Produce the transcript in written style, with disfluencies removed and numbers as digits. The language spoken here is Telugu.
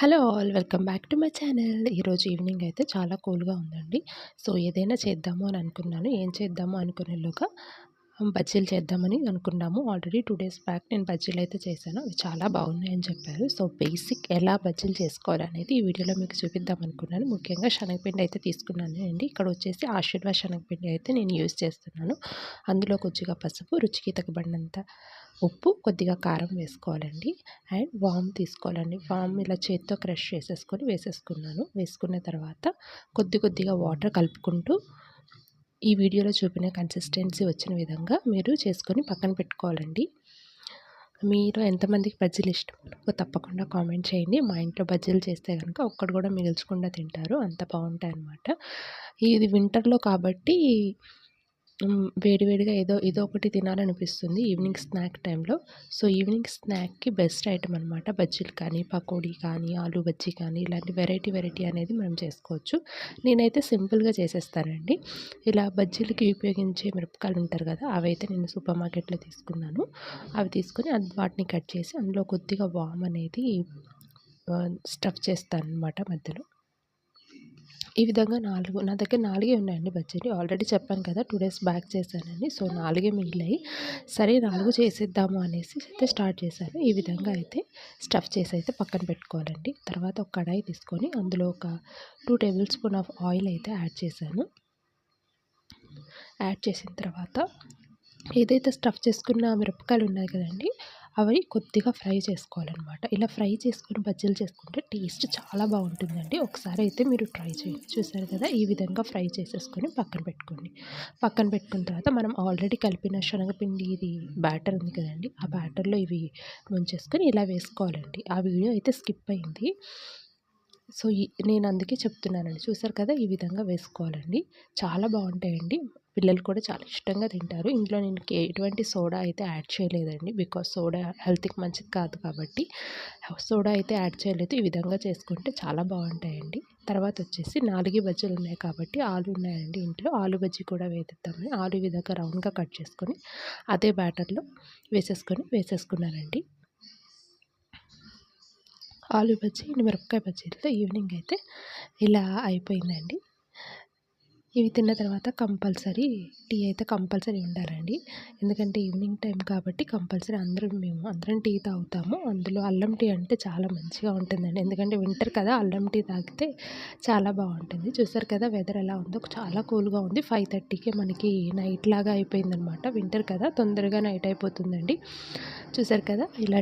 Hello all welcome back to my channel. ఈరోజు ఈవినింగ్ అయితే చాలా కూల్గా ఉందండి. సో ఏదైనా చేద్దాము అని అనుకున్నాను. ఏం చేద్దాము అనుకునేలోగా బజ్జీలు చేద్దామని అనుకున్నాము. ఆల్రెడీ 2 డేస్ బ్యాక్ నేను బజ్జీలు అయితే చేశాను. అవి చాలా బాగున్నాయని చెప్పారు. సో బేసిక్ ఎలా బజ్జీలు చేసుకోవాలనేది ఈ వీడియోలో మీకు చూపిద్దాం అనుకున్నాను. ముఖ్యంగా శనగపిండి అయితే తీసుకున్నాను అండి. ఇక్కడ వచ్చేసి ఆశీర్వాద్ శనగపిండి అయితే నేను యూజ్ చేస్తున్నాను. అందులో కొద్దిగా పసుపు, రుచికి తగ్గబడినంత ఉప్పు, కొద్దిగా కారం వేసుకోవాలండి. అండ్ వామ్ తీసుకోవాలండి. వామ్ ఇలా చేత్తో క్రష్ చేసేసుకొని వేసేసుకున్నాను. వేసుకున్న తర్వాత కొద్దిగా వాటర్ కలుపుకుంటూ ఈ వీడియోలో చూపిన కన్సిస్టెన్సీ వచ్చిన విధంగా మీరు చేసుకొని పక్కన పెట్టుకోవాలండి. మీరు ఎంతమందికి బజ్జీలు ఇష్టమో తప్పకుండా కామెంట్ చేయండి. మా ఇంట్లో బజ్జీలు చేస్తే కనుక ఒక్కటి కూడా మిగిల్చకుండా తింటారు. అంత బాగుంటాయన్నమాట. ఇది వింటర్లో కాబట్టి వేడివేడిగా ఏదో ఒకటి తినాలనిపిస్తుంది ఈవినింగ్ స్నాక్ టైంలో. సో ఈవినింగ్ స్నాక్కి బెస్ట్ ఐటమ్ అనమాట. బజ్జీలు కానీ, పకోడీ కానీ, ఆలూ బజ్జీ కానీ ఇలాంటి వెరైటీ అనేది మనం చేసుకోవచ్చు. నేనైతే సింపుల్గా చేసేస్తానండి. ఇలా బజ్జీలకి ఉపయోగించే మిరపకాయలు ఉంటారు కదా, అవైతే నేను సూపర్ మార్కెట్లో తీసుకున్నాను. అవి తీసుకొని వాటిని కట్ చేసి అందులో కొద్దిగా వామ్ అనేది స్టఫ్ చేస్తాను అనమాట మధ్యలో. ఈ విధంగా నా దగ్గర 4 ఉన్నాయండి బజ్జీలు. ఆల్రెడీ చెప్పాను కదా 2 డేస్ బ్యాక్ చేశానని. సో 4 మిగిలాయి. సరే 4 చేసేద్దాము అనేసి అయితే స్టార్ట్ చేశాను. ఈ విధంగా అయితే స్టఫ్ చేసి అయితే పక్కన పెట్టుకోవాలండి. తర్వాత ఒక కడాయి తీసుకొని అందులో ఒక 2 టేబుల్ స్పూన్ ఆఫ్ ఆయిల్ అయితే యాడ్ చేశాను. యాడ్ చేసిన తర్వాత ఏదైతే స్టఫ్ చేసుకున్న మిరపకాయలు ఉన్నాయి కదండి, అవి కొద్దిగా ఫ్రై చేసుకోవాలన్నమాట. ఇలా ఫ్రై చేసుకొని బజ్జీలు చేసుకుంటే టేస్ట్ చాలా బాగుంటుందండి. ఒకసారి అయితే మీరు ట్రై చేయండి. చూసారు కదా, ఈ విధంగా ఫ్రై చేసేసుకొని పక్కన పెట్టుకోండి. పక్కన పెట్టుకున్న తర్వాత మనం ఆల్రెడీ కలిపిన శనగపిండి ఇది బ్యాటర్ ఉంది కదండి, ఆ బ్యాటర్లో ఇవి ముంచేసుకొని ఇలా వేసుకోవాలండి. ఆ వీడియో అయితే స్కిప్ అయింది. సో నేను అందుకే చెప్తున్నానండి. చూసారు కదా, ఈ విధంగా వేసుకోవాలండి. చాలా బాగుంటాయండి. పిల్లలు కూడా చాలా ఇష్టంగా తింటారు. ఇందులో నేను ఎటువంటి సోడా అయితే యాడ్ చేయలేదండి. బికాజ్ సోడా హెల్త్కి మంచిది కాదు కాబట్టి సోడా అయితే యాడ్ చేయలేదు. ఈ విధంగా చేసుకుంటే చాలా బాగుంటాయండి. తర్వాత వచ్చేసి 4 బజ్జీలు ఉన్నాయి కాబట్టి ఆలు ఉన్నాయండి ఇంట్లో. ఆలు బజ్జీ కూడా వేద్దామని ఆలు ఈ విధంగా రౌండ్గా కట్ చేసుకొని అదే బ్యాటర్లో వేసేసుకున్నానండి. ఆలు బజ్జీ, మిరపకాయ బజ్జీలతో ఈవినింగ్ అయితే ఇలా అయిపోయిందండి. ఇవి తిన్న తర్వాత కంపల్సరీ టీ అయితే కంపల్సరీ ఉండాలండి. ఎందుకంటే ఈవినింగ్ టైం కాబట్టి కంపల్సరీ అందరం టీ తాగుతాము. అందులో అల్లం టీ అంటే చాలా మంచిగా ఉంటుందండి. ఎందుకంటే వింటర్ కదా, అల్లం టీ తాగితే చాలా బాగుంటుంది. చూసారు కదా వెదర్ ఎలా ఉందో, చాలా కూల్గా ఉంది. 5:30కే మనకి నైట్ లాగా అయిపోయిందనమాట. వింటర్ కదా, తొందరగా నైట్ అయిపోతుందండి. చూసారు కదా, ఇలా